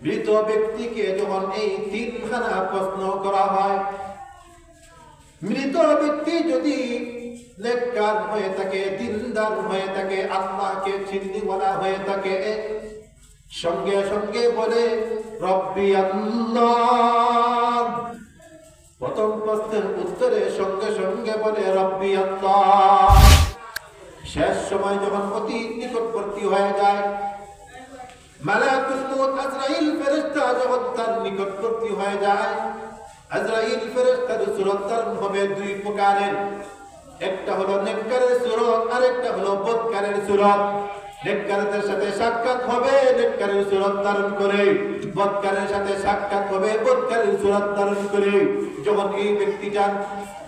মৃত ব্যক্তিকে যখন এই তিনখানা প্রশ্ন করা হয়, মৃত ব্যক্তি যদি নেককার হয়ে থাকে, দিনদার হয়ে থাকে, আল্লাহকে চিন্নিওয়ালা হয়ে থাকে, সঙ্গে সঙ্গে বলে রব্বি আল্লাহ। প্রথম প্রশ্নের উত্তরে সঙ্গে সঙ্গে বলে রব্বি আল্লাহ। শেষ সময় যখন অতি নিকটবর্তী হয়ে যায়, মালাকুল মউত আজরাইল ফেরেশতা যখন তার নিকটবর্তী হয়ে যায়, আজরাইল ফেরেশতার সূরত ধারণ হবে দুই প্রকারের। একটা হলো নেককারের সূরত, আর একটা হলো বদকারের সূরত। নেককারদের সাথে সাক্ষাৎ হবে নেককারের সূরত ধারণ করে, বদকারের সাথে সাক্ষাৎ হবে বদকারের সূরত ধারণ করে। যখন এই ব্যক্তিটা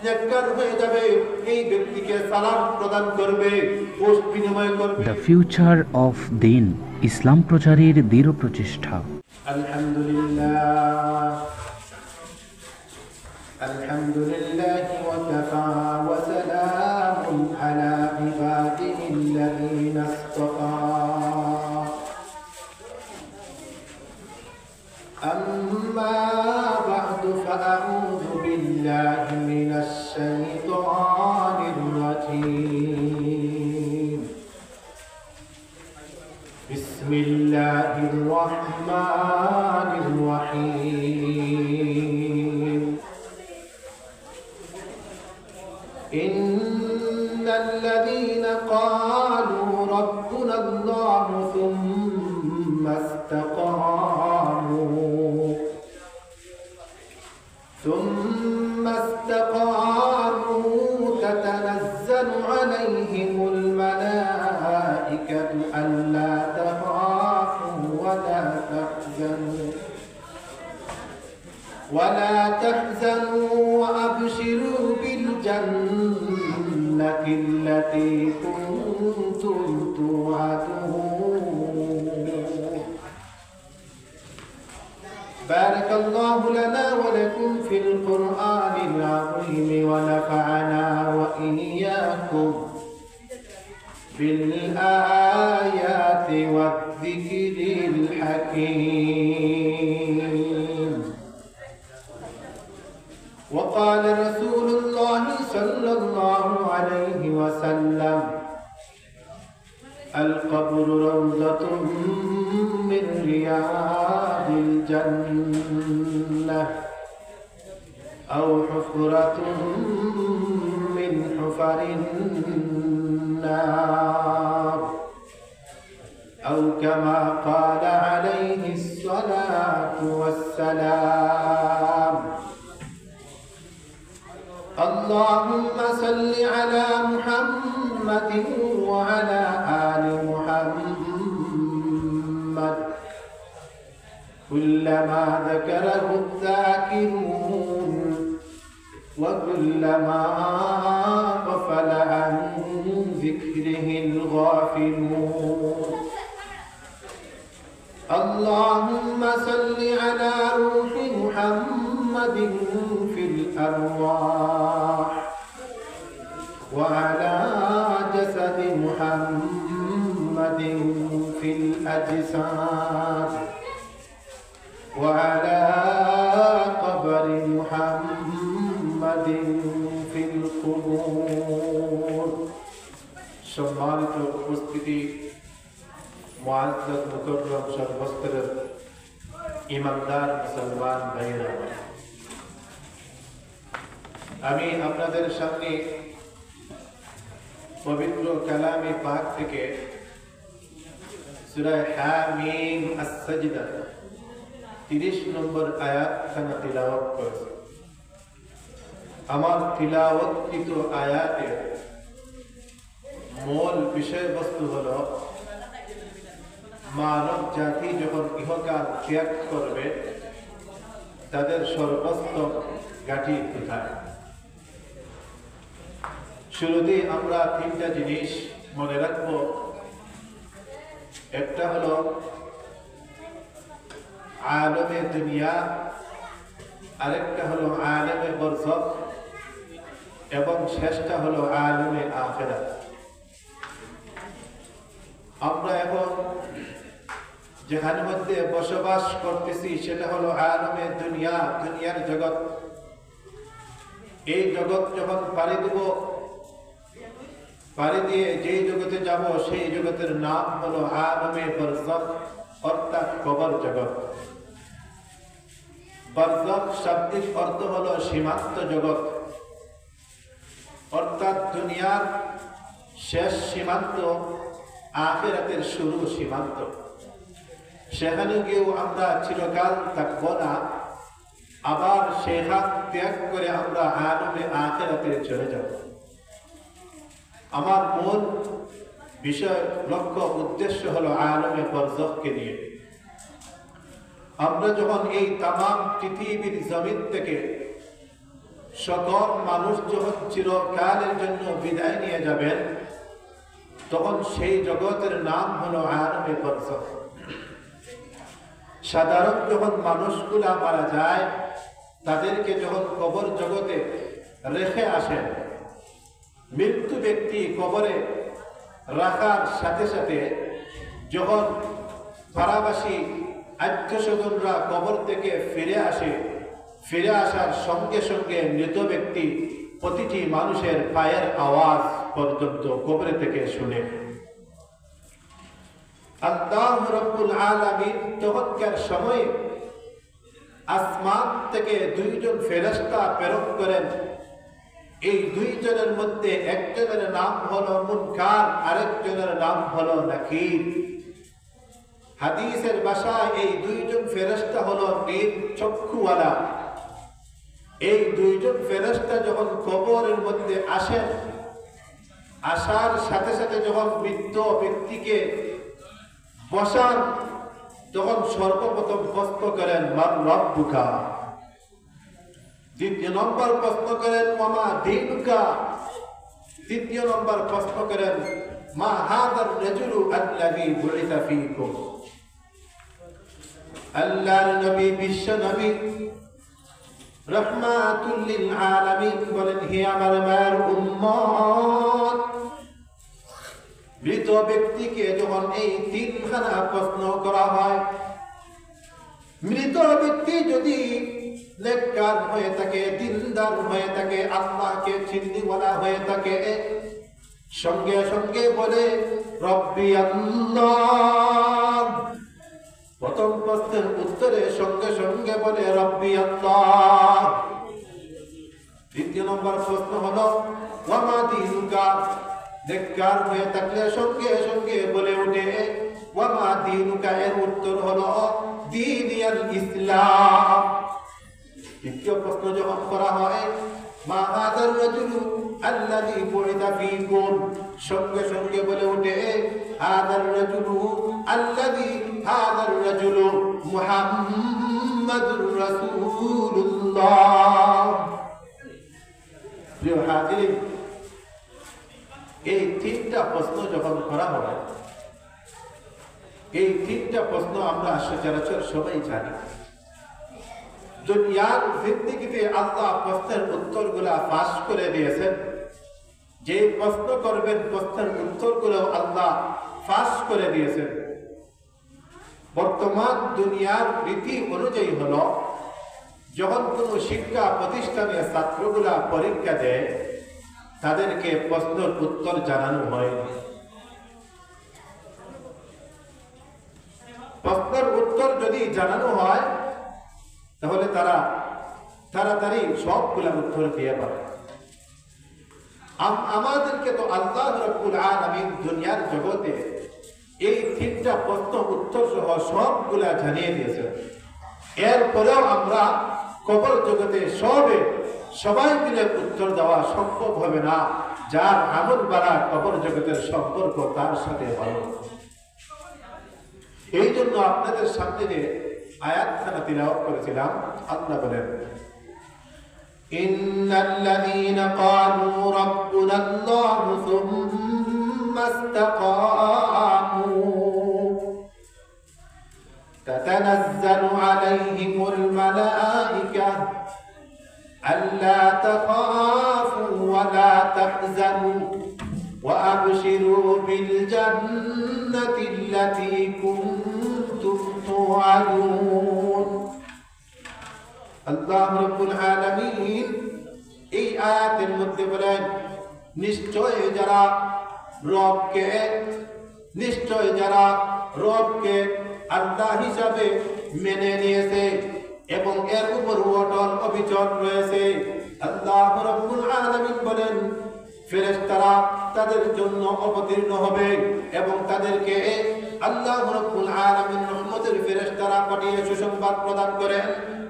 নেককার হয়ে যাবে, এই ব্যক্তিকে সালাম প্রদান করবে, পোস্ট বিনিময় করবে। দ্য ফিউচার অফ দিন, ইসলাম প্রচারের দৃঢ় প্রচেষ্টা। আলহামদুলিল্লাহ আলহামদুলিল্লাহি ওয়া কাফা ওয়া সালামুন আলা ইবাদিহিল্লাযীনা ইসতাফা। আম্মা বা'দু ফাআউযু বিল্লাহি মিনাশ শাইতানির রাজীম। বিসমিল্লাহির রাহমানির রাহিম। ইন্নাল্লাযীনা ক্বালু রাব্বুনাল্লাহু থুম্মা ইসতাকামু তাতানাজ্জালু আলাইহিমুল মালাঈকাতু আল্লা তাখাফু ওয়া লা তাহজানু ওয়া আবশিরু বিল জান্নাতি আল্লাতী কুনতুম তুআদুন। بارك الله لنا ولكم في القرآن العظيم ونفعنا وإياكم بالآيات والذكر الحكيم. وقال رسول الله صلى الله عليه وسلم القبر روضة من رياض الجنة أو حفرة من حفر النار أو كما قال عليه الصلاة والسلام. اللهم صل على محمد وعلى آل محمد كلما ذكره الذاكرون وكلما غفل عن ذكره الغافلون. اللهم صل على روح محمد في الأرواح وعلى جسد محمد في الأجساد وعلى قبر محمد في القبور. সম্মানিত উপস্থিতি, মুআজ্জাজ মুকররম সর্বস্তরের ইমানদার মুসলমান ভাইরা, আমি আপনাদের সামনে পবিত্র কালামে পাক থেকে সূরা হামিম আস-সাজদা 30 নম্বর আয়াতখানা তিলাওয়াত করেছি। আমার তিলাওয়াতকৃত আয়াতের মূল বিষয়বস্তু হলো মানব জাতি যখন ইহকাল ত্যাগ করবে তাদের সর্বস্ব গাঠি কোথায়। শুরুতে আমরা তিনটা জিনিস মনে রাখবো। একটা হলো আলমে দুনিয়া, আরেকটা হলো আলমে বরজখ এবং শেষটা হলো আলমে আখিরাত। আমরা এখন যেখানের মধ্যে বসবাস করতেছি সেটা হলো আলমে দুনিয়া, দুনিয়ার জগৎ। এই জগৎ যখন পাড়ি দেব, পাড়ি দিয়ে যেই জগতে যাব সেই জগতের নাম হলো আলমে বরজখ, অর্থাৎ কবর জগৎ। বরজখ শাব্দিক অর্থ হলো সীমান্ত জগৎ, অর্থাৎ দুনিয়ার শেষ সীমান্ত, আখিরাতের শুরু সীমান্ত। সেখানে গিয়েও আমরা চিরকাল থাকবো না, আবার সেখান ত্যাগ করে আমরা আলমে আখিরাতে চলে যাব। আমার মূল বিষয়, লক্ষ্য, উদ্দেশ্য হলো আলমে বরজখকে নিয়ে। আমরা যখন এই তামাম পৃথিবীর জমিন থেকে সকল মানুষ যখন চিরকালের জন্য বিদায় নিয়ে যাবেন, তখন সেই জগতের নাম হলো আলমে বরজখ। সাধারণ যখন মানুষগুলা মারা যায়, তাদেরকে যখন কবর জগতে রেখে আসেন, মৃত্যু ব্যক্তি কবরে রাখার সাথে সাথে যখন পাড়াবাসী আত্মীয়স্বজনরা কবর থেকে ফিরে আসে, ফিরে আসার সঙ্গে সঙ্গে মৃত ব্যক্তি প্রতিটি মানুষের পায়ের আওয়াজ পর্যন্ত কবরে থেকে শুনে। আল্লাহ রাব্বুল আলামিন তখনকার সময়ে আসমান থেকে দুইজন ফেরেশতা প্রেরণ করেন। এই দুইজনের মধ্যে একজনের নাম হলো মুনকার, আরেকজনের নাম হলো নাকির। হাদিসের ভাষায় এই দুইজন ফেরেশতা হলো নীল চক্ষুওয়ালা। এই দুইজন ফেরেশতা যখন কবরের মধ্যে আসেন, আসার সাথে সাথে যখন মৃত ব্যক্তিকে বসান, তখন সর্বপ্রথম প্রশ্ন করেন মান রব্বুকা, দ্বিতীয় নম্বর প্রশ্ন করেন ওয়ামা দীনুকা, তৃতীয় নম্বর প্রশ্ন করেন মা হাদার রাজুলু আল্লাযী বুইসা ফীকুম। আল্লাহর নবী, বিশ্ব নবী রাহমাতুল লিল আলামিন বলেন, হে আমার মায়ের উম্মত, মৃত ব্যক্তিকে যখন এই তিনখানা প্রশ্ন করা হয়, মৃত ব্যক্তি যদি নেককার হয়ে থাকে, দিনদার হয়ে থাকে, আল্লাহকে চিন্নিওয়ালা হয়ে থাকে, সঙ্গে সঙ্গে বলে রব্বি আল্লাহ। প্রথম প্রশ্নের উত্তরে সঙ্গে সঙ্গে বলে রব্বি আল্লাহ। দ্বিতীয় নম্বর প্রশ্ন হলো ওয়ামা দীনুকা, নেককার হয়ে থাকলে সঙ্গে সঙ্গে বলে ওঠে ওয়ামা দীনুকা, এর উত্তর হলো দীনুল ইসলাম। তৃতীয় প্রশ্ন যখন করা হয় মা হাদার রাজুলু আল্লাযী বুইসা ফীকুম, সঙ্গে সঙ্গে বলে ওঠে হাদার রাজুলু আল্লাযী, হাদার রাজুলু মুহাম্মাদুর রাসূলুল্লাহ। প্রিয় হাজিরিন, এই তিনটা প্রশ্ন যখন করা হয়, এই তিনটা প্রশ্ন আমরা সচরাচর সবাই জানি। দুনিয়ার জিন্দেগিতে আল্লাহ প্রশ্নের উত্তরগুলা ফাঁস করে দিয়েছেন। যে প্রশ্ন করবেন প্রশ্নের উত্তরগুলো আল্লাহ ফাঁস করে দিয়েছেন। বর্তমান দুনিয়ার রীতি অনুযায়ী হলো, যখন কোনো শিক্ষা প্রতিষ্ঠানে ছাত্রগুলা পরীক্ষা দেয়, তাদেরকে প্রশ্নের উত্তর জানানো হয়। প্রশ্নের উত্তর যদি জানানো হয়, তাহলে তারা তাড়াতাড়ি সবগুলা উত্তর দিয়ে পারে। আমাদেরকে তো আল্লাহ রাব্বুল আলামিন দুনিয়ার জগতে এই তিনটা প্রশ্ন উত্তর সহ সবগুলা জানিয়ে দিয়েছেন। এরপরেও আমরা কবর জগতে সবাই মিলে উত্তর দেওয়া সম্ভব হবে না। যার আমল বাড়া কবর জগতের সম্পর্ক তার সাথে ভালো। এই জন্য আপনাদের সামনে যে আয়াতখানা তিলাওয়াত করেছিলাম, আল্লাহ বলেন ইন্নাল্লাযীনা ক্বালু রাব্বুনাল্লাহু সুম্মা ইসতাকামু তাতানাজ্জালু আলাইহিমুল মালাঈকা আল্লা তাখাফু ওয়া লা তাহজানু وأبشروا بالجنة التي كنتم توعدون আল্লাহ রাব্বুল আলামিন এই আয়াতের মধ্যে বলেন নিশ্চয় যারা রবকে আল্লাহ হিসাবে মেনে নিয়েছে এবং এর উপর অটল অবিচল রয়েছে, আল্লাহ রাব্বুল আলামিন বলেন ফেরেশতারা তাদের জন্য অবতীর্ণ হবে এবং তাদেরকে আল্লাহ রাব্বুল আলামিন রহমতের ফেরেশতারা পাঠিয়ে সুসংবাদ প্রদান করেন,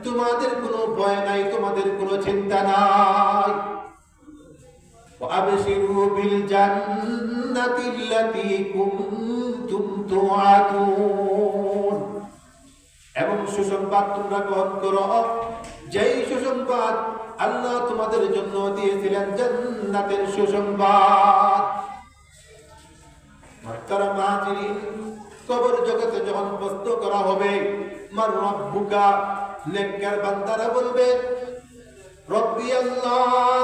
তোমাদের কোনো ভয় নাই, তোমাদের কোনো চিন্তা নাই। وأبشروا بالجنة التي كنتم توعدون এবং সুসংবাদ তোমরা গ্রহণ করো, যেই সুসংবাদ আল্লাহ তোমাদের জন্য দিয়েছিলেন, জান্নাতের সুসংবাদ। মুহতারাম হাজিরিন, কবর জগতে যখন প্রশ্ন করা হবে মান রাব্বুকা, নেককার বান্দারা বলবে রব্বি আল্লাহ।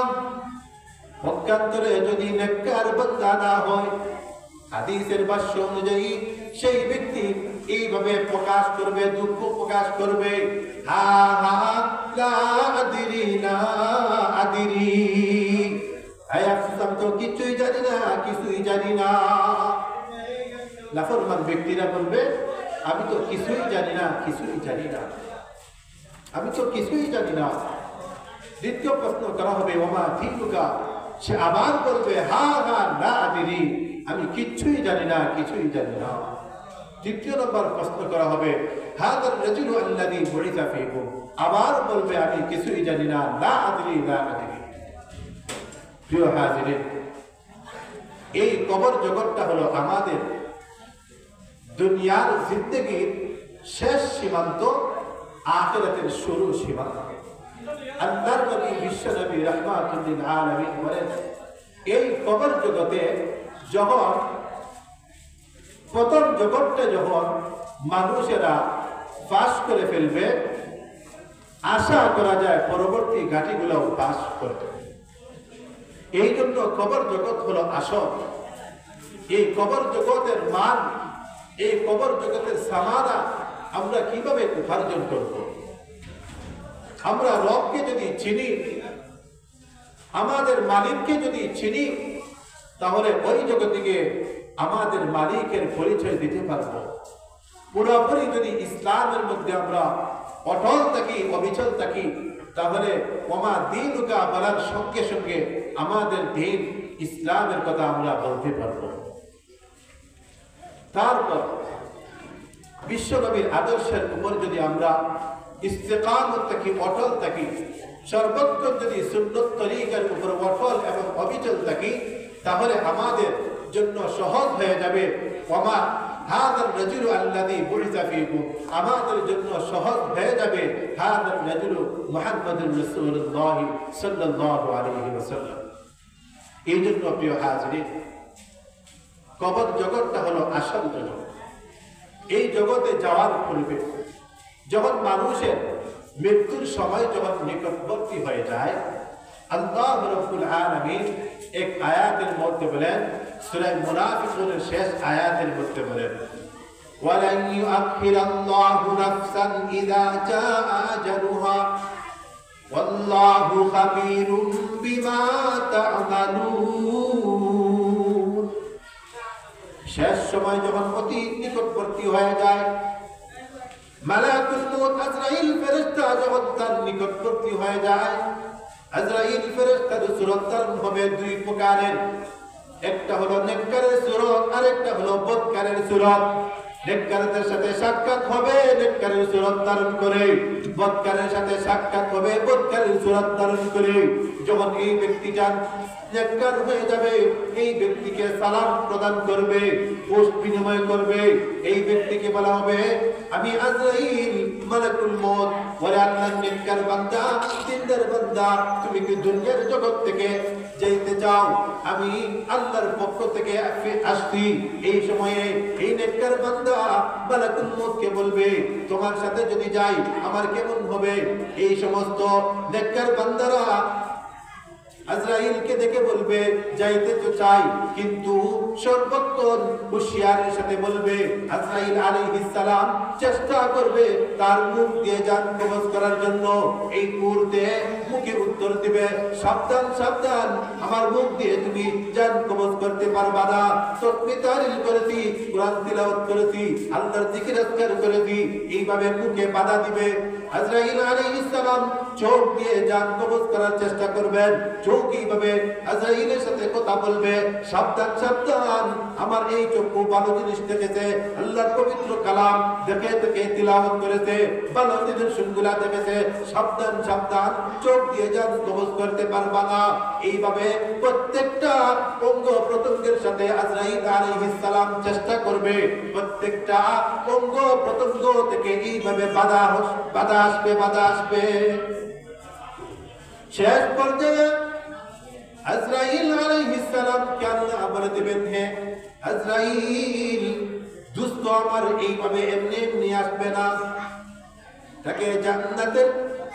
পক্ষান্তরে যদি নেককার বান্দা না হয়, হাদিসের ভাষ্য অনুযায়ী সেই ব্যক্তি এইভাবে প্রকাশ করবে, দুঃখ প্রকাশ করবে, হা হা লা আদরি লা আদরি, তো কিছুই জানি না, কিছুই জানি না। নাফরমান ব্যক্তিরা বলবে আমি তো কিছুই জানি না, কিছুই জানি না, আমি তো কিছুই জানি না। দ্বিতীয় প্রশ্ন করা হবে ওমা দীনুকা, সে আবার বলবে হা হা লা আদরি, আমি কিচ্ছুই জানি না, কিছুই জানি না। তৃতীয় নম্বর প্রশ্ন করা হবে হাদার রাজুলু আল্লাযী বুইসা ফীকুম, আবার বলবে আমি কিছুই জানি না, লা আদরি লা আদরি। প্রিয় হাজিরিন, এই কবর জগৎটা হলো আমাদের দুনিয়ার জিন্দেগির শেষ সীমান্ত, আখিরাতের শুরু সীমান্ত। আল্লাহর নবী বিশ্বনবী রাহমাতুল লিল আলামিন বলেন এই কবর জগতে যখন প্রথম জগৎটা যখন মানুষেরা পাস করে ফেলবে, আশা করা যায় পরবর্তী ঘাটিগুলো পাস করবে। এই জন্য কবর জগৎ হলো আসল। এই কবর জগতের মান, এই কবর জগতের সামানা আমরা কিভাবে উপার্জন করব? আমরা রবকে যদি চিনি, আমাদের মালিককে যদি চিনি, তাহলে ওই জগতিকে আমাদের মালিকের পরিচয় দিতে পারব। পুরোপুরি যদি ইসলামের মধ্যে আমরা অটল থাকি, অবিচল থাকি, তাহলে ওমা দীনুকা বলার সঙ্গে সঙ্গে আমাদের দিন ইসলামের কথা আমরা বলতে পারব। তারপর বিশ্বনবীর আদর্শের উপর যদি আমরা ইস্তেকামত থাকি, অটল থাকি, সর্বত্র যদি সুন্নত তরিকার উপর অটল এবং অবিচল থাকি, তাহলে আমাদের জন্য সহজ হয়ে যাবে ওমা হাদার রাজুলু আল্লাযী বুইসা ফীকুম, আমাদের জন্য সহজ হয়ে যাবে হাদার রাজুলু মুহাম্মাদুর রাসূলুল্লাহ সাল্লাল্লাহু আলাইহি ওয়াসাল্লাম। এই জন্য প্রিয় হাজিরিন, কবর জগৎটা হলো আসল জগৎ। এই জগতে যাওয়ার পূর্বে যখন মানুষের মৃত্যুর সময় যখন নিকটবর্তী হয়ে যায়, আল্লাহ রাব্বুল আলামিন এক আয়াতের মধ্যে বলেন, সূরা মুনাফিকুনের শেষ আয়াতের মধ্যে বলেন ওয়ালান ইউআখিরাল্লাহু নাফসান ইযা জাআ আজালুহা ওয়াল্লাহু খাবীরুম বিমা তা'মালুন। শেষ সময় যখন অতি নিকটবর্তী হয়ে যায়, মালাকুল মউত আজরাইল ফেরেশতা যখন তার নিকটবর্তী হয়ে যায়, আজরাইল ফেরেশতার সূরত হবে দুই প্রকারের, একটা হলো নেককারের সূরত আর একটা হলো বদকারের সূরত। নেককারদের সাথে সাক্ষাৎ হবে নেককারের সূরত ধারণ করে, বদকারের সাথে সাক্ষাৎ হবে বদকারের সূরত ধারণ করে। যখন এই ব্যক্তিটা নেককার হয়ে যাবে, এই ব্যক্তিকে সালাম প্রদান করবে, পোস্ট বিনিময় করবে, এই ব্যক্তিকে বলা হবে আমি আজরাইল মালাকুল মউত। বলে আল্লাহর নেককার বান্দা, দিনদার বান্দা, তুমি কি দুনিয়ার জগৎ থেকে যাইতে চাও? আমি আল্লাহর পক্ষ থেকে আসছি। এই সময়ে এই নেককার বান্দা মালাকুল মউতকে বলবে তোমার সাথে যদি যাই আমার কেমন হবে? এই সমস্ত নেককার বান্দারা আজরাইলকে দেখে বলবে যাইতে তো চাই, কিন্তু সর্বোত্তম হুঁশিয়ারের সাথে বলবে আজরাইল আলাইহিস সালাম চেষ্টা করবে তার মুখ দিয়ে জান কবজ করার জন্য। এই মুহূর্তে মুখে উত্তর দিবে সাবধান সাবধান, আমার মুখ দিয়ে তুমি জান কবজ করতে পারবা না। তাসবিহ তাহলিল করেছি, কোরআন তিলাওয়াত করেছি, আল্লাহর জিকির আজকার করেছি, এইভাবে মুখে বাধা দিবে। আজরাইল আলাইহিস সালাম চোখ দিয়ে জান কবজ করার চেষ্টা করবেন, চোখ এইভাবে আজরাইলের সাথে কথা বলবে সাবধান সাবধান, আমার এই চক্ষু ভালো জিনিস দেখেছে, আল্লাহর পবিত্র কালাম দেখে দেখে তিলাওয়াত করেছে, ভালো নিদর্শনগুলা দেখেছে, সাবধান সাবধান, চোখ দিয়ে জান কবজ করতে পারবা না। এইভাবে প্রত্যেকটা অঙ্গ প্রত্যঙ্গের সাথে আজরাইল আলাইহিস সালাম চেষ্টা করবে, প্রত্যেকটা অঙ্গ প্রত্যঙ্গ থেকে এইভাবে বাধা আসবে। শেষ পর্যায়ে আজরাইল আলাইহিস সালাম আল্লাহ বলে দিবেন, হে আজরাইল দুষ্ট আমার এইভাবে এমনি এমনি আসবে না, তাকে জান্নাতের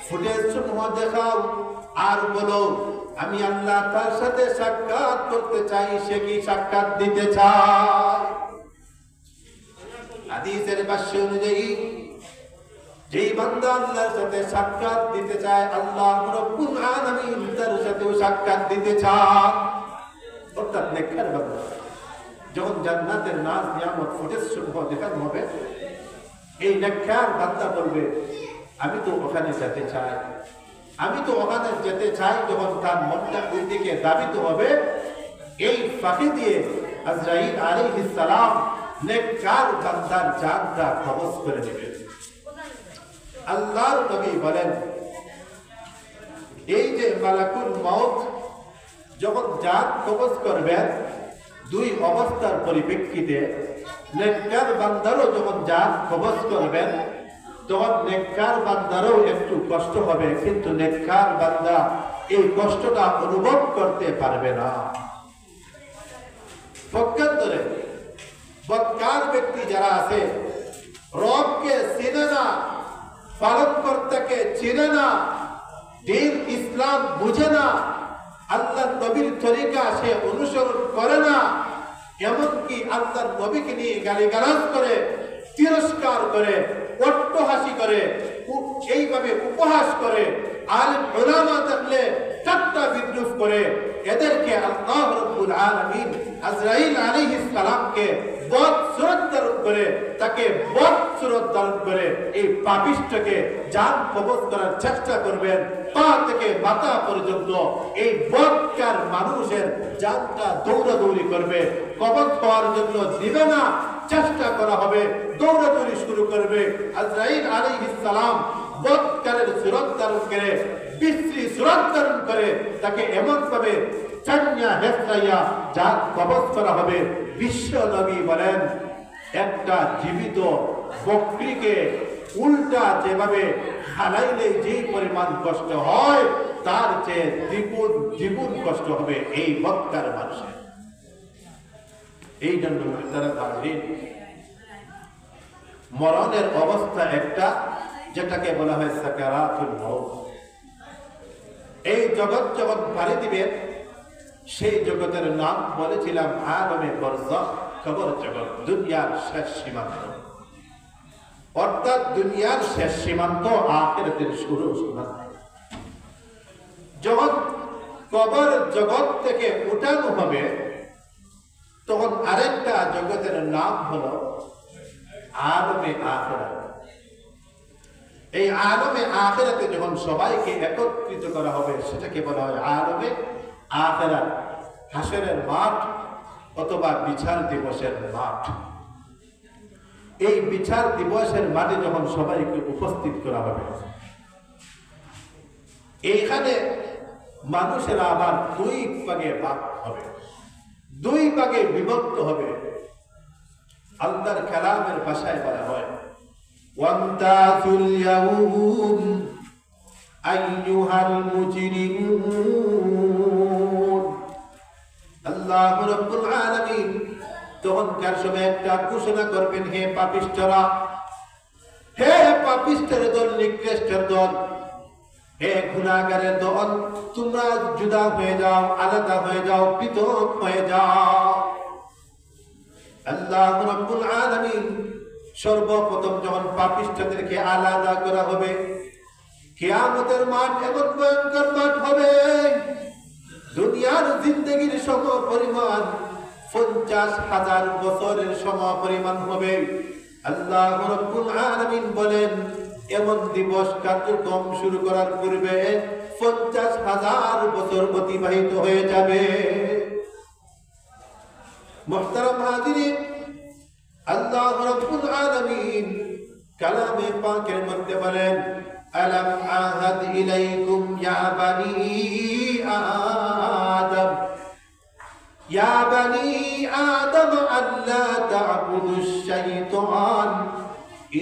ফুটেজ সমূহ দেখাও আর বলো আমি আল্লাহ তার সাথে সাক্ষাৎ করতে চাই, সে কি সাক্ষাৎ দিতে চায়। হাদিসের ভাষ্য অনুযায়ী যেই বান্দা আল্লাহর সাথে সাক্ষাৎ দিতে চায়, আল্লাহ রাব্বুল আলামিন তার সাথেও সাক্ষাৎ দিতে চায়। অর্থাৎ নেককার বান্দা যখন জান্নাতের নাজ নিয়ামত ফুটেজ সমূহ দেখানো হবে, এই নেককার বান্দা বলবে আমি তো ওখানে যেতে চাই, আমি তো ওখানে যেতে চাই। যখন তার মনটা ওই দিকে দাবিত হবে, এই ফাঁকি দিয়ে আজরাইল আলাইহিস সালাম নেককার বান্দার জানটা কবজ করে নেবে। আল্লাহর নবী বলেন, এই যে মালাকুল মউত যখন জান কবজ করবেন, দুই অবস্থার পরিপ্রেক্ষিতে নেককার বান্দারও যখন জান কবজ করবেন, তখন নেককার বান্দারও একটু কষ্ট হবে, কিন্তু নেককার বান্দা এই কষ্টটা অনুভব করতে পারবে না। পক্ষান্তরে বদকার ব্যক্তি যারা আছে, রবকে চিনে না, পালনকর্তাকে চিনে না, দ্বীন ইসলাম বুঝে না, আল্লাহর নবীর তরিকা সে অনুসরণ করে না, এমনকি আল্লাহর নবীকে নিয়ে গালিগালাজ করে, তিরস্কার করে, অট্টহাসি করে, এইভাবে উপহাস করে, আলেম উলামা থাকলে ঠাট্টা বিদ্রুপ করে, এদেরকে আল্লাহ রাব্বুল আলামিন আজরাইল আলাইহিস সালামকে বদ সুরত ধারণ করে, তাকে বদ সুরত ধারণ করে এই পাপিষ্ঠকে জান কবজ করার চেষ্টা করবেন। পা থেকে মাথা পর্যন্ত এই বদকার মানুষের জানটা দৌড়াদৌড়ি করবে, কবজ হওয়ার জন্য দিবে না, চেষ্টা করা হবে, দৌড়াদৌড়ি শুরু করবে। আজরাইল আলাইহিস সালাম বদকারের সুরত ধারণ করে, বিশ্রী সুরত ধারণ করে, তাকে এমন ভাবে চান্না হেসরাইয়া জান কবজ করা হবে। বিশ্ব নবী বলেন, একটা জীবিত বকরিকে উল্টা যেভাবে হালাইলে যে পরিমাণ কষ্ট হয়, তার চেয়ে দ্বিগুণ কষ্ট হবে এই বদকার মানুষের। এই জন্য মরণের অবস্থা একটা, যেটাকে বলা হয় সাকারাতুল মউত। এই জগৎ যখন পাড়ি দিবে, সেই জগতের নাম বলেছিলাম আলমে বরজাখ, কবর জগৎ, দুনিয়ার শেষ সীমান্ত। অর্থাৎ দুনিয়ার শেষ সীমান্ত, আখিরাতের শুরু সীমান্ত। যখন কবর জগৎ থেকে উঠানো হবে, তখন আরেকটা জগতের নাম হলো আলমে আখিরাত। এই আলমে আখিরাতে যখন সবাইকে একত্রিত করা হবে, সেটাকে বলা হয় আলমে আখিরাত, হাসরের মাঠ অথবা বিচার দিবসের মাঠ। এই বিচার দিবসের মাঠে যখন সবাইকে উপস্থিত করা হবে, এইখানে মানুষেরা আবার দুই ভাগে ভাগ হবে, দুই ভাগে বিভক্ত হবে। আল্লাহর কালামের ভাষায় বলা হয়, ওয়ামতাজুল ইয়াউম আইয়ুহাল মুজরিমুন। আল্লাহ রাব্বুল আলামিন তখনকার সময় একটা ঘোষণা করবেন, হে পাপিষ্ঠরা, হে পাপিষ্ঠের দল, নিকৃষ্টের দল, হে গুনাহগারের দল, তোমরা জুদা হয়ে যাও, আলাদা হয়ে যাও, পৃথক হয়ে যাও। আল্লাহ রাব্বুল আলামিন সর্বপ্রথম যখন পাপিষ্ঠদেরকে আলাদা করা হবে, কিয়ামতের মাঠ এমন ভয়ঙ্কর মাঠ হবে, দুনিয়ার জিন্দেগির সম পরিমাণ 50,000 বছরের সম পরিমাণ হবে। আল্লাহ রাব্বুল আলামিন বলেন, এমন দিবস কার্যক্রম শুরু করার পূর্বে 50,000 বছর অতিবাহিত হয়ে যাবে। মুহতারাম হাজিরিন, আল্লাহ রাব্বুল আলামিন কালামে পাকের মধ্যে বলেন, আলাম আহাদ ইলাইকুম ইয়া বানি আদম, ইয়া বানি আদম আল্লা তা'বুদুশ শাইতান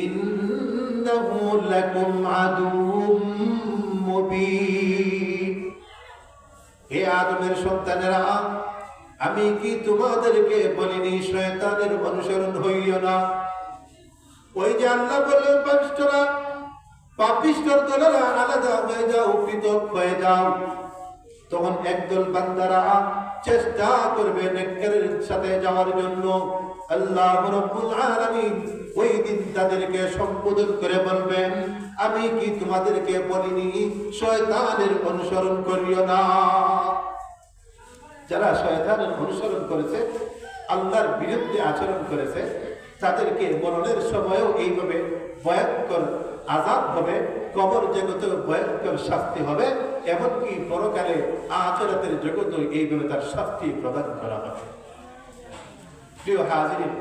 ইন্নাহু লাকুম আদুউম মুবিন। হে আদমের সন্তানেরা, আমি কি তোমাদেরকে বলিনি শয়তানের অনুসরণ হইও না? ওই যে আল্লাহ বললেন পাপিষ্ঠর দলেরা আলাদা হয়ে যাও, পৃথক হয়ে যাও, তখন একদল বান্দারা চেষ্টা করবে নেককারের সাথে যাওয়ার জন্য। আল্লাহ রাব্বুল আলামিন ওই দিন তাদেরকে সম্বোধন করে বলবেন, আমি কি তোমাদেরকে বলিনি শয়তানের অনুসরণ করিও না? যারা শয়তানের অনুসরণ করেছে, আল্লাহর বিরুদ্ধে আচরণ করেছে, তাদেরকে মরণের সময়ও এইভাবে ভয়ঙ্কর আযাব হবে, কবর জগতে ভয়ঙ্কর শাস্তি হবে, এমনকি পরকালে আখিরাতের জগতে এইভাবে তার শাস্তি প্রদান করা হবে। প্রিয় হাজিরিন,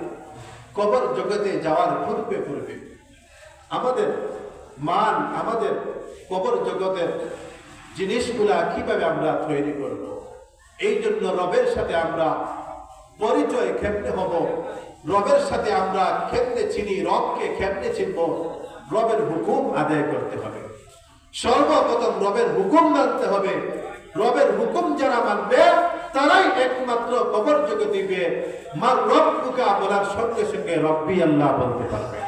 কবর জগতে যাওয়ার পূর্বে আমাদের মান, আমাদের কবর জগতের জিনিসগুলা কিভাবে আমরা তৈরি করব, এই জন্য রবের সাথে আমরা পরিচয় কেমনে হব, রবের সাথে আমরা কেমনে চিনি, রবকে কেমনে চিনব, রবের হুকুম আদায় করতে হবে। সর্বপ্রথম রবের হুকুম মানতে হবে। রবের হুকুম যারা মানবে তারাই একমাত্র কবর জগতে গিয়ে মার রব্বুকা বলার সঙ্গে সঙ্গে রব্বি আল্লাহ বলতে পারবে।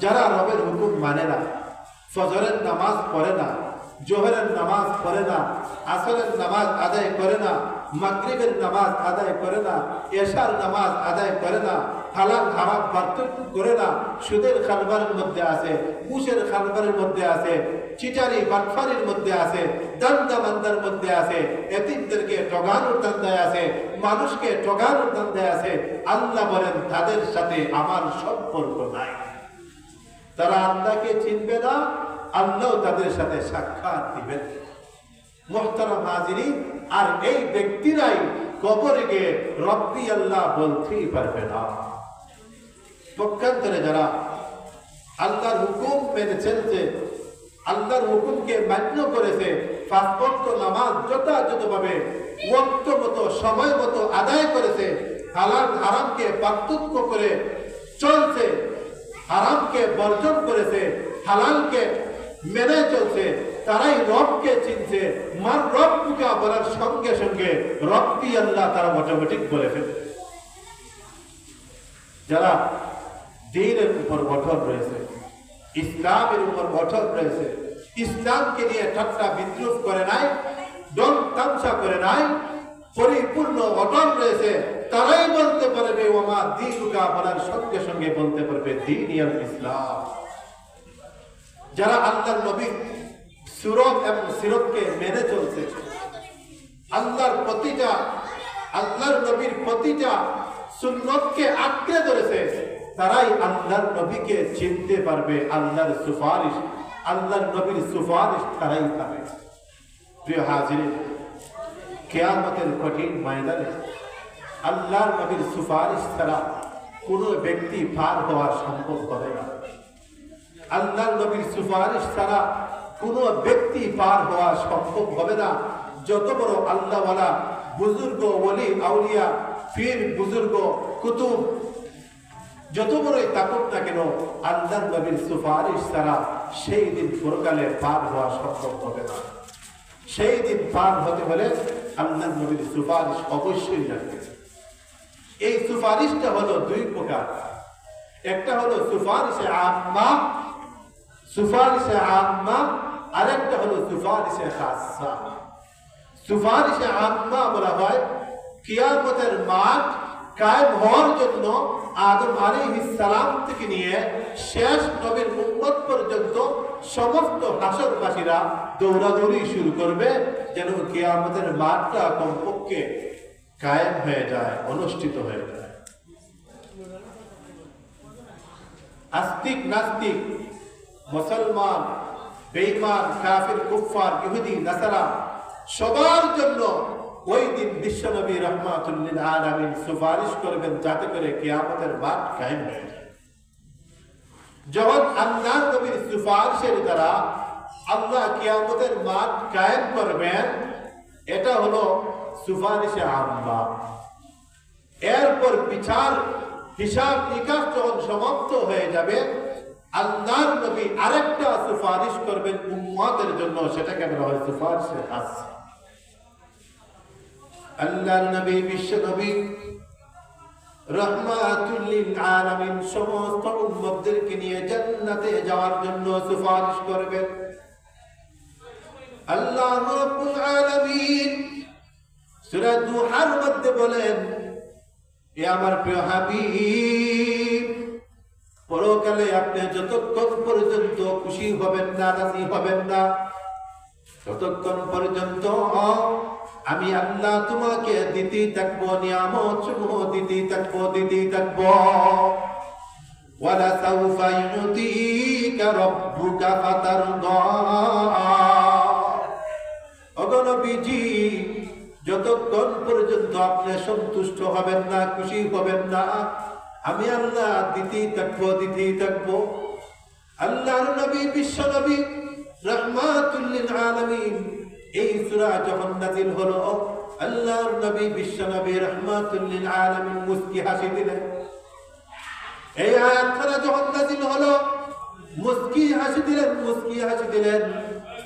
যারা রবের হুকুম মানে না, ফজরের নামাজ পড়ে না, জোহরের নামাজ পড়ে না, আসরের নামাজ আদায় করে না, মাগরিবের নামাজ আদায় করে না, এশার নামাজ আদায় করে না, হালাল হারাম পার্থক্য করে না, সুদের খালবারের মধ্যে আছে, ঘুষের খালবারের মধ্যে আছে, চিটারি বাটফারির মধ্যে আছে, দান্দা বান্দার মধ্যে আছে, এতিমদেরকে ঠগানোর ধান্দায় আছে, মানুষকে ঠগানোর ধান্দায় আছে, আল্লাহ বলেন তাদের সাথে আমার সম্পর্ক নাই। তারা আল্লাহকে চিনবে না, আল্লাহ তাদের সাথে সাক্ষাৎ দিবেন। মুহতারাম হাজিরিন, আর এই ব্যক্তিরাই কবরে গিয়ে রব্বি আল্লাহ বলতেই পারবে না। পক্ষান্তরে যারা আল্লাহর হুকুম মেনে চলছে, আল্লাহর হুকুমকে মান্য করেছে, পাঁচ ওয়াক্ত নামাজ যথাযথভাবে ওয়াক্ত মতো সময় মতো আদায় করেছে, হালাল হারামকে পার্থক্য করে চলছে, হারামকে বর্জন করেছে, হালালকে মেনে চলছে, তারাই রবকে চিনছে। মার রব্বুকা বলার সঙ্গে সঙ্গে রব্বি আল্লাহ তারা অটোমেটিক বলে ফেলে। যারা দ্বীনের উপর অটল রয়েছে, ইসলামের উপর অটল রয়েছে, ইসলামকে নিয়ে ঠাট্টা বিদ্রুপ করে নাই, ডং তামসা করে নাই, পরিপূর্ণ অটল রয়েছে, তারাই বলতে পারবে ওমা দীনুকা বলার সঙ্গে সঙ্গে বলতে পারবে দীনিয়াল ইসলাম। যারা আল্লাহর নবীর সুরত এবং সিরতকে মেনে চলছে, আল্লাহর নবীর প্রতিটা সুন্নতকে আঁকড়ে ধরেছে, তারাই আল্লাহর নবীকে চিনতে পারবে। আল্লাহর নবীর সুপারিশ তারাই পাবে। প্রিয় হাজিরিন, কিয়ামতের কঠিন ময়দানে আল্লাহর নবীর সুপারিশ ছাড়া কোনো ব্যক্তি পার হওয়া সম্ভব হবে না। আল্লাহর নবীর সুপারিশ ছাড়া কোনো ব্যক্তি পার হওয়া সম্ভব হবে না। যত বড় আল্লাহওয়ালা বুজুর্গ, ওলি, আউলিয়া, পীর, বুজুর্গ, কুতুব যত বড়ই থাকুক না কেন, আল্লাহর নবীর সুপারিশ ছাড়া সেই দিন পরকালে পার হওয়া সম্ভব হবে না। সেই দিন পার হতে হলে আল্লাহর নবীর সুপারিশ অবশ্যই লাগবে। এই সুপারিশটা হলো দুই প্রকার। একটা হলো সুপারিশে আম্মা, আরেকটা হলো সুপারিশে খাসা। সুপারিশে আম্মা বলা হয় কিয়ামতের মাঠ কায়েম হওয়ার জন্য আদম আলাইহিস সালাম থেকে নিয়ে শেষ নবীর উম্মত পর্যন্ত সমস্ত হাসরবাসীরা দৌড়াদৌড়ি শুরু করবে, যেন কিয়ামতের মাঠটা কমপক্ষে কায়েম হয়ে যায়, অনুষ্ঠিত হয়ে যায়। আস্তিক নাস্তিক, মুসলমান, বেঈমান, কাফির, কুফফার, ইহুদি, নাসারা সবার জন্য ওই দিন বিশ্বনবী রাহমাতুল লিল আলামিন সুপারিশ করবেন যাতে করে কিয়ামতের মাঠ কায়েম হয়ে যায়। যখন আল্লাহর নবীর সুপারিশের দ্বারা আল্লাহ কিয়ামতের মাঠ কায়েম করবেন, এটা হলো সুপারিশে আম্মা। এরপর বিচার হিসাব নিকাশ যখন সমাপ্ত হয়ে যাবে, আল্লাহর নবী আরেকটা সুপারিশ করবেন উম্মতের জন্য, সেটাকে বলা হয় সুপারিশে খাসা। আল্লাহর নবী বিশ্ব নবী রাহমাতুল লিল আলামিন সমস্ত উম্মতদেরকে নিয়ে জান্নাতে যাওয়ার জন্য সুপারিশ করবেন। আল্লাহ রাব্বুল আলামিন সূরা দুহার মধ্যে বলেন, এ আমার প্রিয় হাবিব, পরকালে আপনি যতক্ষণ পর্যন্ত খুশি হবেন না, রাজি হবেন না, ততক্ষণ পর্যন্ত আমি আল্লাহ তোমাকে দিতেই থাকবো, নিয়ামত সমূহ দিতেই থাকবো। ওয়ালা সাউফা ইউতিকা রাব্বুকা ফাতারদা। ওগো নবীজি, যতক্ষণ পর্যন্ত আপনি সন্তুষ্ট হবেন না, খুশি হবেন না, আমি আল্লাহ দিতেই থাকবো। আল্লাহর নবী বিশ্ব নবী রাহমাতুল লিল আলামিন এই সূরা যখন নাযিল হলো, আল্লাহর নবী বিশ্ব নবী রাহমাতুল লিল আলামিন মুস্কি হাসি দিলেন। এই আয়াতখানা যখন নাযিল হলো, মুস্কি হাসি দিলেন।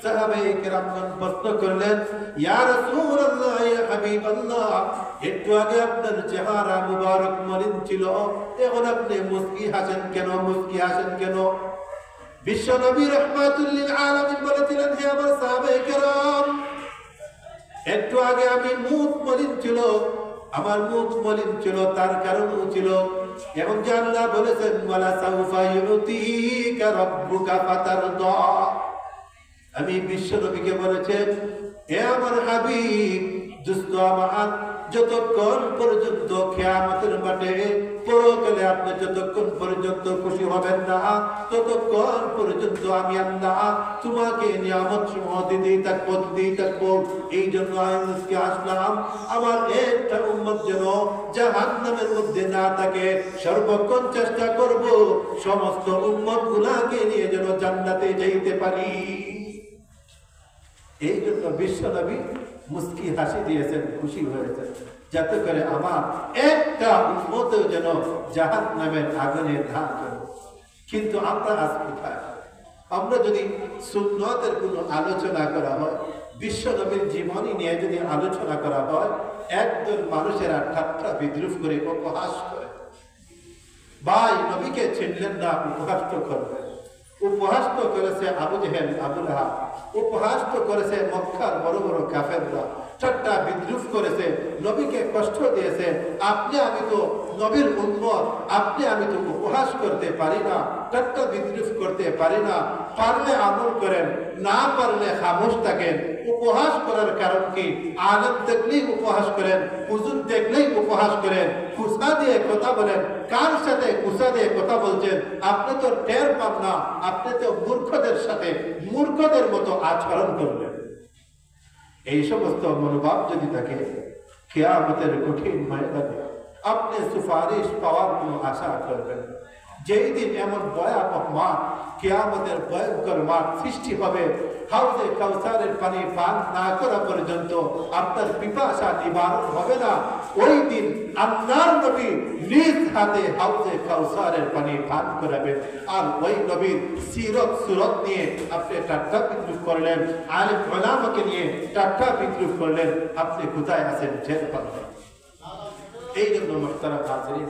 সাহাবায়ে কেরামগণ প্রশ্ন করলেন, ইয়া রাসূলুল্লাহ, ইয়া হাবিবাল্লাহ, একটু আগে আপনার চেহারা মুবারক মলিন ছিল, এখন আপনি মুস্কি হাসেন কেন? বিশ্ব নবী রাহমাতুল লিল আলামিন বলেছিলেন, হে আমার সাহাবায়ে কেরাম, একটু আগে আমি আমার মুখ মলিন ছিল, তার কারণও ছিল এবং যে আল্লাহ বলেছেন ওয়ালা সাউফা ইউতিকা রাব্বুকা ফাতারদা, আমি বিশ্ব নবীকে বলেছেন, হে আমার হাবিব, দোস্ত আমার, যতক্ষণ পর্যন্ত কিয়ামতের মাঠে পরকালে আপনি যতক্ষণ পর্যন্ত খুশি হবেন না, ততক্ষণ পর্যন্ত আমি আল্লাহ তোমাকে নিয়ামত সমূহ দিতেই থাকবো। এই জন্য আমি মুস্কি আসলাম, আমার একটা উম্মত যেন জাহান্নামের মধ্যে না থাকে, সর্বক্ষণ চেষ্টা করব সমস্ত উম্মত গুলাকে নিয়ে যেন জান্নাতে যাইতে পারি। এই জন্য বিশ্ব নবী মুস্কি হাসি দিয়েছেন, খুশি হয়েছেন, যাতে করে আমার একটা উম্মত যেন জাহান্নামের আগুনে ধান করে। কিন্তু আমরা আজ কোথায়? আমরা যদি সুন্নতের কোনো আলোচনা করা হয়, বিশ্ব নবীর জীবনী নিয়ে যদি আলোচনা করা হয়, একদল মানুষেরা ঠাট্টা বিদ্রুপ করে, উপহাস করে। ভাই, নবীকে চিনলেন না, উপহাস তো করবেন। উপহাস তো করেছে আবু জেহেল, আবু লাহাব, উপহাস তো করেছে মক্কার বড় বড় কাফেররা, ঠাট্টা বিদ্রুপ করেছে, নবীকে কষ্ট দিয়েছে। আপনি আমি তো নবীর উম্মত, আপনি আমি তো উপহাস করতে পারি না, ঠাট্টা বিদ্রুপ করতে পারি না। পারলে আমল করেন, না পারলে খামোশ থাকেন। উপহাস করার কারণ কি? আলেম দেখলেই উপহাস করেন, হুজুর দেখলেই উপহাস করেন, কুসা দিয়ে কথা বলেন। কার সাথে কুসা দিয়ে কথা বলছেন আপনি তো টের পান না, আপনি তো মূর্খদের সাথে মূর্খদের মতো আচরণ করবেন। এই সমস্ত মনোভাব যদি থাকে, কিয়ামতের কঠিন ময়দানে আপনি সুপারিশ পাওয়ার কোনো আশা করবেন। যেই দিন এমন ভয়াবহ মাঠ, কিয়ামতের ভয়ঙ্কর মাঠ সৃষ্টি হবে, হাউজে কাউসারের পানি পান না করা পর্যন্ত আপনার পিপাসা নিবারণ হবে না। ওই দিন আল্লাহর নবী নিজ হাতে হাউজে কাউসারের পানি পান করাবেন। আর ওই নবীর সিরত সুরত নিয়ে আপনি ঠাট্টা বিদ্রুপ করলেন, আলেম উলামাকে নিয়ে ঠাট্টা বিদ্রুপ করলেন, আপনি কোথায় আছেন টের পাবেন। এই জন্য মুহতারাম হাজিরিন,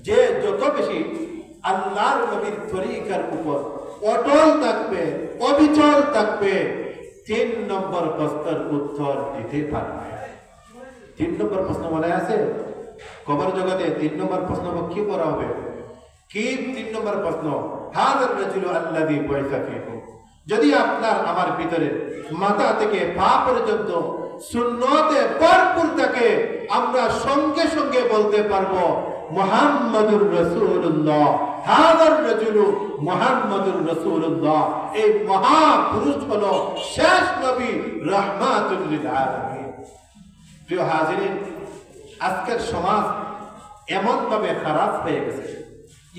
যে যত বেশি আল্লাহর নবীর তরিকার উপর অটল থাকবে, অবিচল থাকবে, 3 নম্বর প্রশ্নের উত্তর দিতে পারবে। 3 নম্বর প্রশ্ন মনে আছে? কবর জগতে 3 নম্বর প্রশ্ন কি করা হবে? কি 3 নম্বর প্রশ্ন? হাযার রাজুলু আল্লাযী বুইসা ফীকুম। যদি আপনার আমার ভিতরে মাথা থেকে পা পর্যন্ত সুন্নতে ভরপুর থাকে, আমরা সঙ্গে সঙ্গে বলতে পারবো মুহাম্মাদুর রাসূলুল্লাহ, হাযার রাজুলু মুহাম্মাদুর রাসূলুল্লাহ। এই মহাপুরুষ হলো শেষ নবী, রাহমাতুল লিল আলামিন। প্রিয় হাজিরিন, আজকের সমাজ এমন ভাবে খারাপ হয়ে গেছে,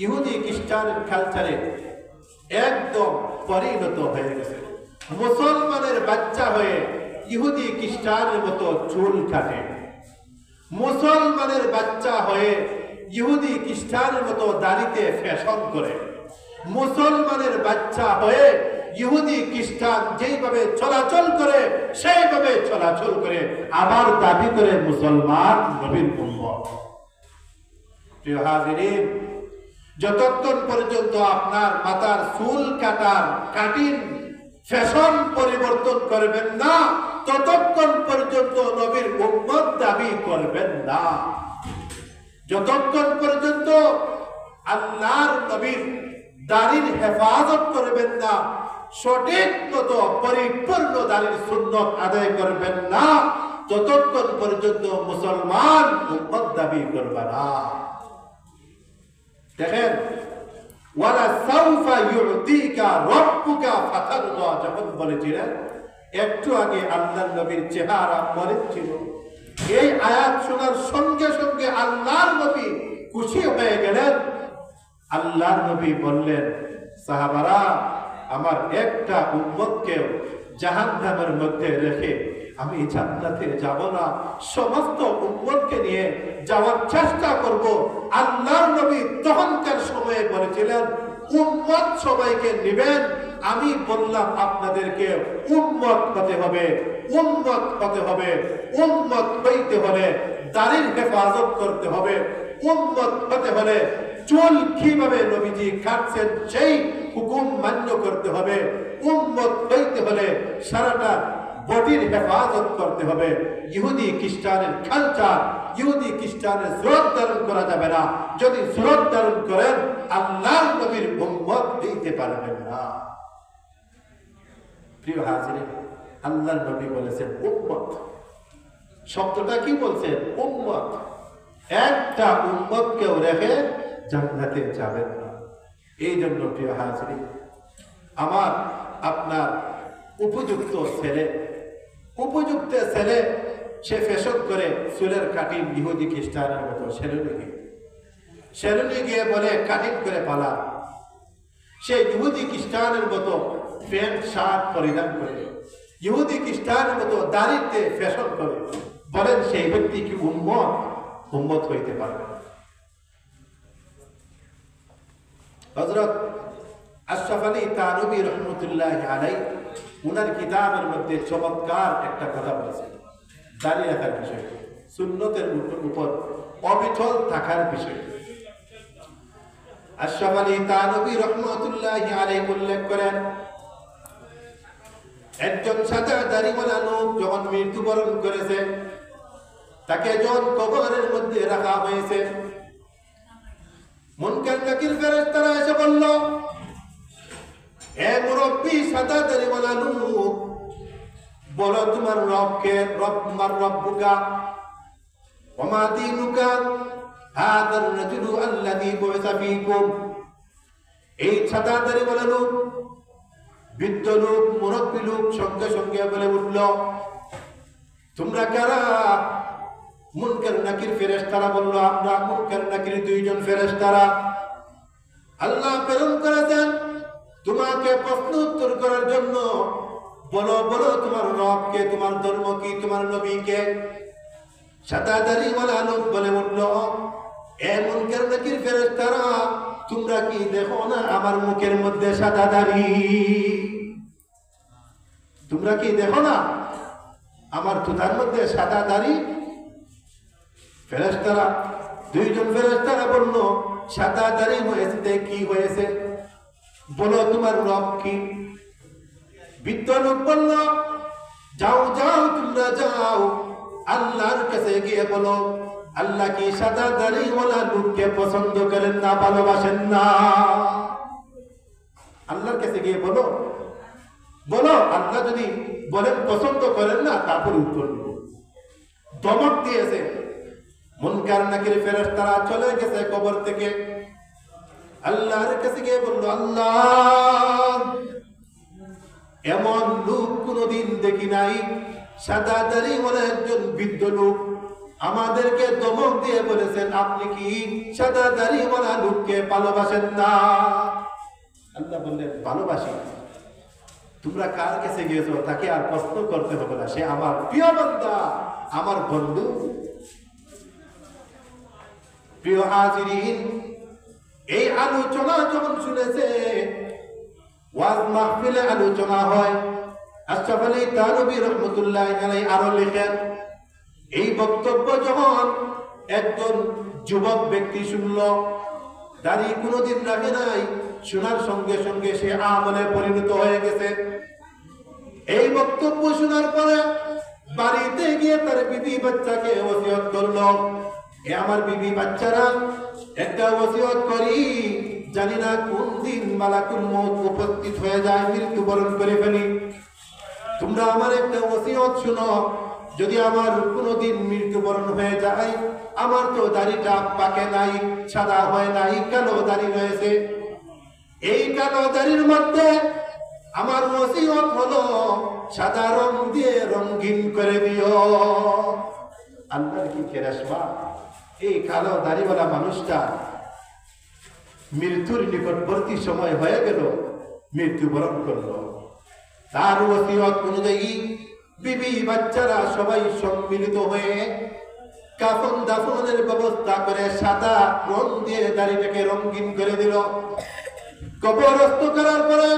ইহুদি খ্রিস্টানের কালচারে একদম পরিণত হয়ে গেছে। মুসলমানের বাচ্চা হয়ে ইহুদি খ্রিস্টানের মতো চুল কাটে, মুসলমানের বাচ্চা হয়ে ইহুদি খ্রিস্টানের মতো দাড়িতে ফ্যাশন করে, মুসলমানের বাচ্চা হয়ে ইহুদি খ্রিস্টান যেইভাবে চলাচল করে সেইভাবে চলাচল করে, আবার দাবি করে মুসলমান নবীর উম্মত। প্রিয় হাজিরিন, যতক্ষণ পর্যন্ত আপনার মাথার চুল কাটার কাটিং ফ্যাশন পরিবর্তন করবেন না, ততক্ষণ পর্যন্ত নবীর উম্মত দাবি করবেন না। যতক্ষণ পর্যন্ত আল্লাহর নবীর দাড়ির হেফাজত করবেন না, সঠিক মতো পরিপূর্ণ দাড়ির সুন্নত আদায় করবেন না, ততক্ষণ পর্যন্ত মুসলমান উম্মত দাবি করবে না। দেখেন, ওয়ালা সাউফা ইউতিকা রাব্বুকা ফাতারদা যখন বলেছিলেন, একটু আগে আল্লাহর নবীর চেহারা বলেছিল। এই আয়াত শোনার সঙ্গে সঙ্গে আল্লাহর নবী খুশি হয়ে গেলেন। আল্লাহর নবী বললেন, সাহাবারা, আমার একটা উম্মতকে জাহান্নামের মধ্যে রেখে আমি জান্নাতে যাব না, সমস্ত উম্মতকে নিয়ে যাওয়ার চেষ্টা করব। আল্লাহর নবী তখনকার সময়ে বলেছিলেন, উম্মত সবাইকে নেবেন, আমি বললাম আপনাদেরকে উম্মত হতে হবে, উম্মত হতে হবে। উম্মত হইতে হলে দাড়ির হেফাজত করতে হবে, উম্মত হতে হলে চুল কিভাবে নবীজি কাটছেন সেই হুকুম মান্য করতে হবে, উম্মত হইতে হলে সারাটা বডির হেফাজত করতে হবে। ইহুদি খ্রিস্টানের কালচার, ইহুদি খ্রিস্টানের সুরত ধারণ করা যাবে না। যদি সুরত ধারণ করেন, আল্লাহর নবীর উম্মত হইতে পারবেন না। প্রিয় হাজিরিন, আল্লাহর নবী বলেছেন উম্মত। শব্দটা কি বলছেন? উম্মত। একটা উম্মতকেও রেখে জান্নাতে যাবেন না। এই জন্য প্রিয় হাজিরিন, আমার আপনার উপযুক্ত ছেলে, উপযুক্ত ছেলে সে ফ্যাশন করে চুলের কাটিং ইহুদি খ্রিস্টানের মতো সেলুনে গিয়ে বলে কাটিং করে পালা, সে ইহুদি খ্রিস্টানের মতো প্যান্ট শার্ট পরিধান করে, ইহুদি খ্রিস্টানের মতো দাড়িতে ফ্যাশন করে, বলেন সেই ব্যক্তি কি উম্মত? উম্মত হইতে পারবে না। হযরত আশরাফ আলী থানভী রাহমাতুল্লাহি আলাইহি উনার কিতাবের মধ্যে চমৎকার একটা কথা বলেছেন দাঁড়িয়ে রাখার বিষয়, সুন্নতের উপর অবিচল থাকার বিষয়। আশরাফ আলী থানভী রাহমাতুল্লাহি আলাইহি উল্লেখ করেন, একজন সাদা দাড়িওয়ালা লোক যখন মৃত্যুবরণ করেছে, তাকে যখন কবরের মধ্যে রাখা হয়েছে, মুনকার নাকির ফেরেশতারা এসে বলল, হে মুরব্বী সাদা দাড়িওয়ালা লোক, বলো তোমার রবকে, তোমার রব্বুকা ওয়া মা দীনুকা হাযার রাজুলু আল্লাযী বুইসা ফীকুম। এই সাদা দাড়িওয়ালা লোক, বৃদ্ধ লোক, মুরব্বী লোক সঙ্গে সঙ্গে বলে উঠল, তোমরা কারা? মুনকার নাকির ফেরেশতারা বলল, আমরা মুনকার নাকির দুইজন ফেরেশতারা আল্লাহ প্রেরণ করেছেন তোমাকে প্রশ্ন উত্তর করার জন্য। বলো বলো তোমার রবকে, তোমার ধর্ম কি, তোমার নবীকে? সাদা দাড়িওয়ালা লোক বলে উঠল, এ মুনকার নাকির ফেরেশতারা, তোমরা কি দেখো না আমার মুখের মধ্যে সাদা দাড়ি? তোমরা কি দেখো না আমার থুতার মধ্যে সাদা দাড়ি? ফেরেশতারা, দুইজন ফেরেশতারা বলল, সাদা দাড়ি হয়েছে কি হয়েছে? বলো তোমার রব কি? বৃদ্ধ লোক বলল, যাও যাও তোমরা যাও, আল্লাহর কাছে গিয়ে বলো আল্লাহ কি সাদা দাড়িওয়ালা লোককে পছন্দ করেন না, ভালোবাসেন না? আল্লাহর কাছে গিয়ে বলো, বলো আল্লাহ যদি বলেন পছন্দ করেন না, তারপর উত্তর দিব। ধমক দিয়েছে। মুনকার নাকির ফেরেশতারা চলে গেছে কবর থেকে। আল্লাহর কাছে গিয়ে বলল, আল্লাহ এমন লোক কোনদিন দেখি নাই, সাদা দাড়িওয়ালা একজন বৃদ্ধ লোক আমাদেরকে ধমক দিয়ে বলেছেন আপনি কি সাদা দাড়িওয়ালা লোককে ভালোবাসেন না? আল্লাহ বললেন, ভালোবাসি। তোমরা কার কাছে গিয়েছো তাকে আর প্রশ্ন করতে হবে না, সে আমার প্রিয় বান্দা, আমার বন্ধু। প্রিয় হাজিরিন, এই আলোচনা যখন শুনেছে, ওয়াজ মাহফিলে আলোচনা হয়, আশরাফ আলী থানভী রাহমাতুল্লাহি আলাইহি আরো লেখেন, এই বক্তব্য যখন একজন যুবক ব্যক্তি শুনল, দাড়ি কোনোদিন রাখে নাই, শোনার সঙ্গে সঙ্গে সে আমলে পরিণত হয়ে গেছে। এই বক্তব্য শোনার পরে বাড়িতে গিয়ে তার বিবি বাচ্চাকে ওসিয়ত করলো, এ আমার বিবি বাচ্চারা, একটা ওসিয়ত করি, জানি না কোন দিন মালাকুল মউত উপস্থিত হয়ে যায়, মৃত্যুবরণ করে ফেলি। তোমরা আমার একটা ওসিয়ত শুনো, যদি আমার কোনোদিন মৃত্যুবরণ হয়ে যায়, আমার তো দাড়িটা পাকে নাই, সাদা হয় নাই, কালো দাড়ি রয়েছে। এই কালো দাড়ির মধ্যে আমার ওসিয়ত হলো সাদা রং দিয়ে রঙিন করে দিও। আল্লাহর কি কেরাসমা! এই কালো দাড়িওয়ালা মানুষটা মৃত্যুর নিকটবর্তী সময় হয়ে গেল, মৃত্যুবরণ করলো। তার ওসিয়ত অনুযায়ী বিবি বাচ্চারা সবাই সম্মিলিত হয়ে কাফন দাফনের ব্যবস্থা করে সাদা রং দিয়ে দাড়িটাকে রঙিন করে দিল। কবরস্থ করার পরে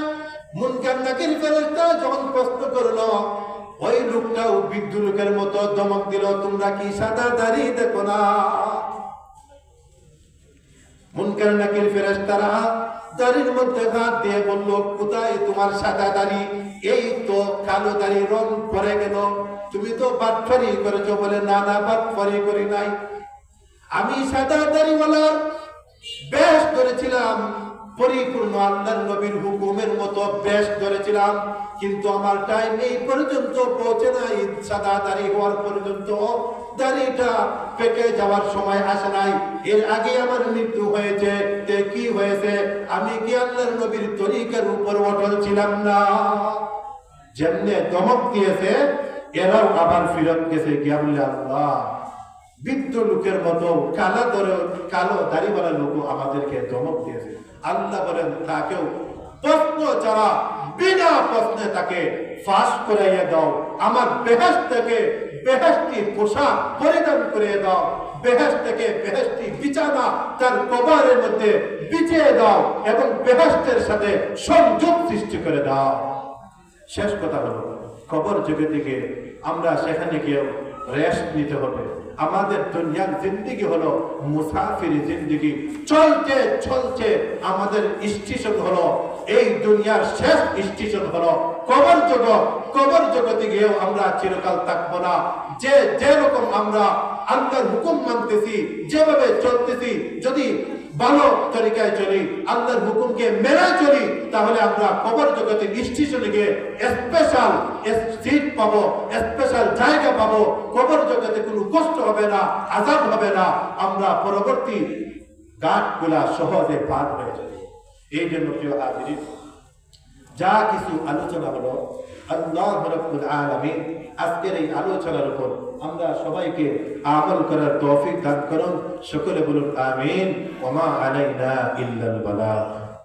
মুনকার নাকির ফেরেশতা যখন প্রশ্ন করলো, ওই লোকটাও বৃদ্ধ লোকের মতো ধমক দিল, তোমরা কি সাদা দাড়ি দেখো না? মুনকার নাকির ফেরেশতারা দাড়ির মধ্যে হাত দিয়ে বলল, কোথায় তোমার সাদা দাড়ি? এই তো কালো দাড়ি রং পড়ে গেল। তুমি তো বাটফারি করেছো। বলে, না না, বাটফারি করি নাই, আমি সাদা দাড়িওয়ালার বেশ ধরেছিলাম, পরিপূর্ণ আল্লাহর নবীর হুকুমের মতো বেশ ধরেছিলাম, কিন্তু আমার টাইম এই পর্যন্ত পৌঁছে নাই, সাদা দাড়ি হওয়ার পর্যন্ত দাড়িটা পেকে যাওয়ার সময় আসে নাই, এর আগে আমার মৃত্যু হয়েছে। তে কি হয়েছে? আমি কি আল্লাহর নবীর তরিকার উপর অটল ছিলাম না? যেমনে ধমক দিয়েছে, এরাও আবার ফিরত গেছে গিয়া বললে, আল্লাহ বৃদ্ধ লোকের মতো কালো দাড়িওয়ালা লোক আমাদেরকে ধমক দিয়েছে। আল্লাহ বলেন, তাকেও প্রশ্ন ছাড়া বিনা প্রশ্নে তাকে ফাঁস করাইয়া দাও, আমার বেহেশত থেকে বেহেশতি পোশাক পরিধান করিয়ে দাও, বেহেশত থেকে বেহেশতি বিছানা তার কবরের মধ্যে বিছিয়ে দাও এবং বেহেশতের সাথে সংযোগ সৃষ্টি করে দাও। শেষ কথা হলো, কবর জগতে গিয়ে আমরা সেখানে গিয়ে রেস্ট নিতে হবে। আমাদের দুনিয়ার জিন্দেগি হলো মুসাফির জিন্দেগি, চলতে চলতে আমাদের স্টেশন হলো, এই দুনিয়ার শেষ স্টেশন হলো কবর জগৎ। কবর জগতে গিয়েও আমরা চিরকাল থাকবো না। যেরকম আমরা আল্লাহর হুকুম মানতেছি, যেভাবে চলতেছি, যদি ভালো তরিকায় চলি, আল্লাহর হুকুমকে মেনে চলি, তাহলে আমরা কবর জগতের স্টেশনে গিয়ে স্পেশাল সিট পাবো, স্পেশাল জায়গা পাবো। কবর জগতে কোনো কষ্ট হবে না, আযাব হবে না, আমরা পরবর্তী ঘাটগুলা সহজে পার হয়ে যাবে। এই জন্য প্রিয় হাজিরিন, যা কিছু আলোচনা হলো, আল্লাহ রাব্বুল আলামিন আজকের এই আলোচনার উপর আমরা সবাইকে আমল করার তৌফিক দান করুন। সকলে বলুন আমিন। ওয়া মা আলাইনা ইল্লাল বালাগ।